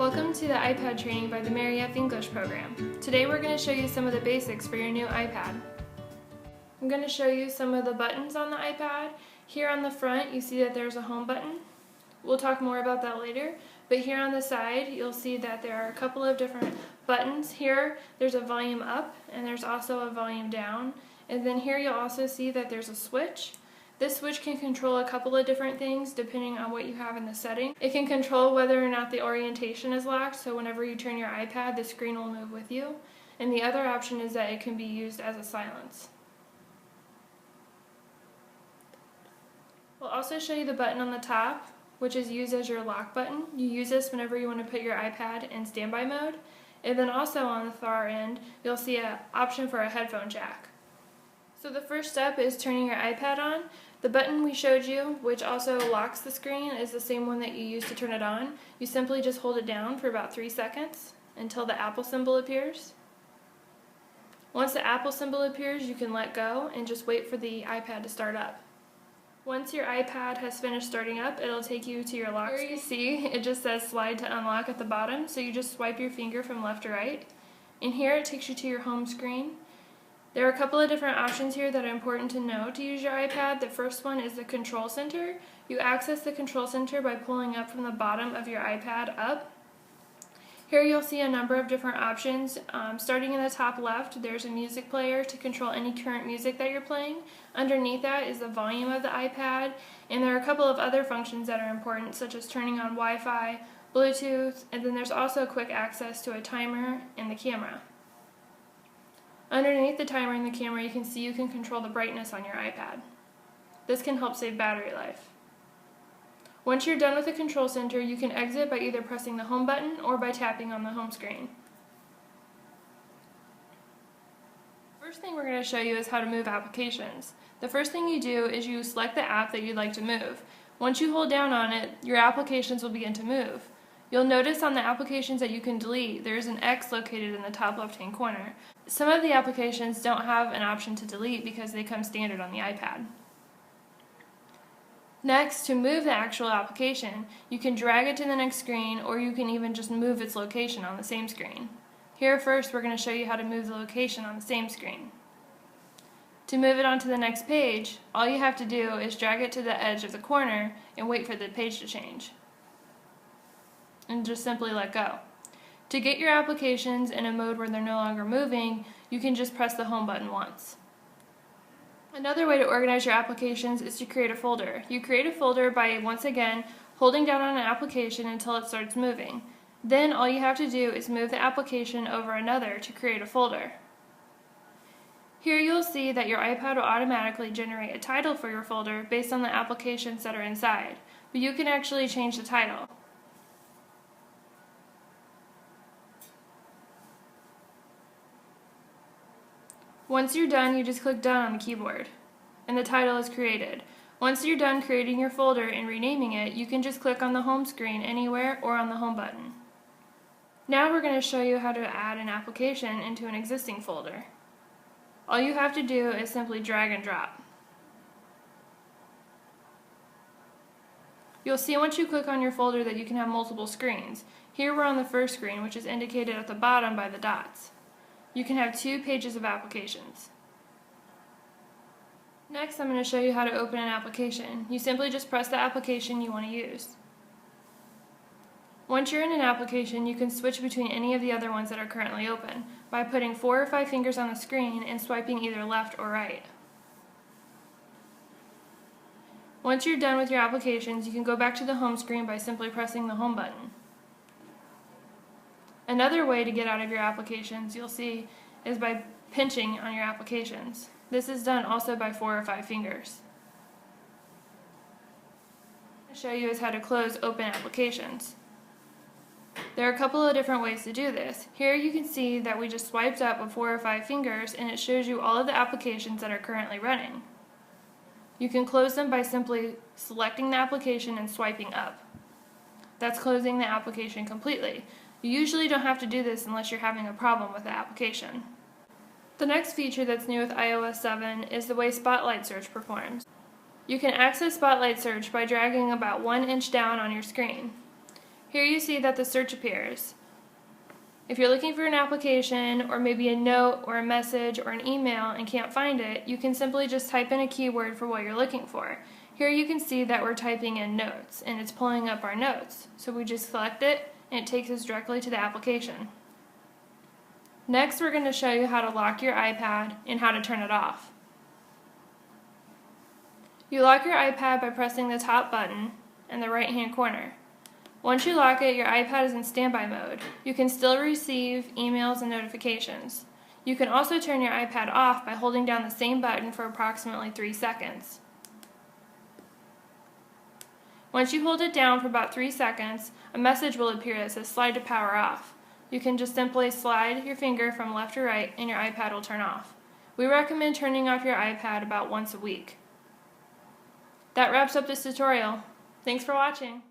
Welcome to the iPad training by the Mary F. English program. Today we're going to show you some of the basics for your new iPad. I'm going to show you some of the buttons on the iPad. Here on the front you see that there's a home button. We'll talk more about that later, but here on the side you'll see that there are a couple of different buttons. Here there's a volume up and there's also a volume down, and then here you'll also see that there's a switch. This switch can control a couple of different things depending on what you have in the setting. It can control whether or not the orientation is locked, so whenever you turn your iPad, the screen will move with you. And the other option is that it can be used as a silence. We'll also show you the button on the top, which is used as your lock button. You use this whenever you want to put your iPad in standby mode. And then also on the far end, you'll see an option for a headphone jack. So the first step is turning your iPad on. The button we showed you, which also locks the screen, is the same one that you use to turn it on. You simply just hold it down for about 3 seconds until the Apple symbol appears. Once the Apple symbol appears, you can let go and just wait for the iPad to start up. Once your iPad has finished starting up, it'll take you to your lock screen. Here you see it just says slide to unlock at the bottom, so you just swipe your finger from left to right. And here it takes you to your home screen. There are a couple of different options here that are important to know to use your iPad. The first one is the control center. You access the control center by pulling up from the bottom of your iPad up. Here you'll see a number of different options. Starting in the top left, there's a music player to control any current music that you're playing. Underneath that is the volume of the iPad, and there are a couple of other functions that are important, such as turning on Wi-Fi, Bluetooth, and then there's also quick access to a timer and the camera. Underneath the timer and the camera, you can control the brightness on your iPad. This can help save battery life. Once you're done with the control center, you can exit by either pressing the home button or by tapping on the home screen. First thing we're going to show you is how to move applications. The first thing you do is you select the app that you'd like to move. Once you hold down on it, your applications will begin to move. You'll notice on the applications that you can delete, there is an X located in the top left-hand corner. Some of the applications don't have an option to delete because they come standard on the iPad. Next, to move the actual application, you can drag it to the next screen, or you can even just move its location on the same screen. Here first, we're going to show you how to move the location on the same screen. To move it onto the next page, all you have to do is drag it to the edge of the corner and wait for the page to change. And just simply let go. To get your applications in a mode where they're no longer moving, you can just press the home button once. Another way to organize your applications is to create a folder. You create a folder by, once again, holding down on an application until it starts moving. Then all you have to do is move the application over another to create a folder. Here you'll see that your iPad will automatically generate a title for your folder based on the applications that are inside, but you can actually change the title. Once you're done, you just click Done on the keyboard, and the title is created. Once you're done creating your folder and renaming it, you can just click on the home screen anywhere or on the home button. Now we're going to show you how to add an application into an existing folder. All you have to do is simply drag and drop. You'll see once you click on your folder that you can have multiple screens. Here we're on the first screen, which is indicated at the bottom by the dots. You can have 2 pages of applications. Next, I'm going to show you how to open an application. You simply just press the application you want to use. Once you're in an application, you can switch between any of the other ones that are currently open by putting 4 or 5 fingers on the screen and swiping either left or right. Once you're done with your applications, you can go back to the home screen by simply pressing the home button. Another way to get out of your applications, you'll see, is by pinching on your applications. This is done also by 4 or 5 fingers. What I'll show you is how to close open applications. There are a couple of different ways to do this. Here you can see that we just swiped up with 4 or 5 fingers and it shows you all of the applications that are currently running. You can close them by simply selecting the application and swiping up. That's closing the application completely. You usually don't have to do this unless you're having a problem with the application. The next feature that's new with iOS 7 is the way Spotlight Search performs. You can access Spotlight Search by dragging about 1 inch down on your screen. Here you see that the search appears. If you're looking for an application or maybe a note or a message or an email and can't find it, you can simply just type in a keyword for what you're looking for. Here you can see that we're typing in notes and it's pulling up our notes. So we just select it and it takes us directly to the application. Next, we're going to show you how to lock your iPad and how to turn it off. You lock your iPad by pressing the top button in the right-hand corner. Once you lock it, your iPad is in standby mode. You can still receive emails and notifications. You can also turn your iPad off by holding down the same button for approximately 3 seconds. Once you hold it down for about 3 seconds, a message will appear that says slide to power off. You can just simply slide your finger from left to right and your iPad will turn off. We recommend turning off your iPad about once a week. That wraps up this tutorial. Thanks for watching.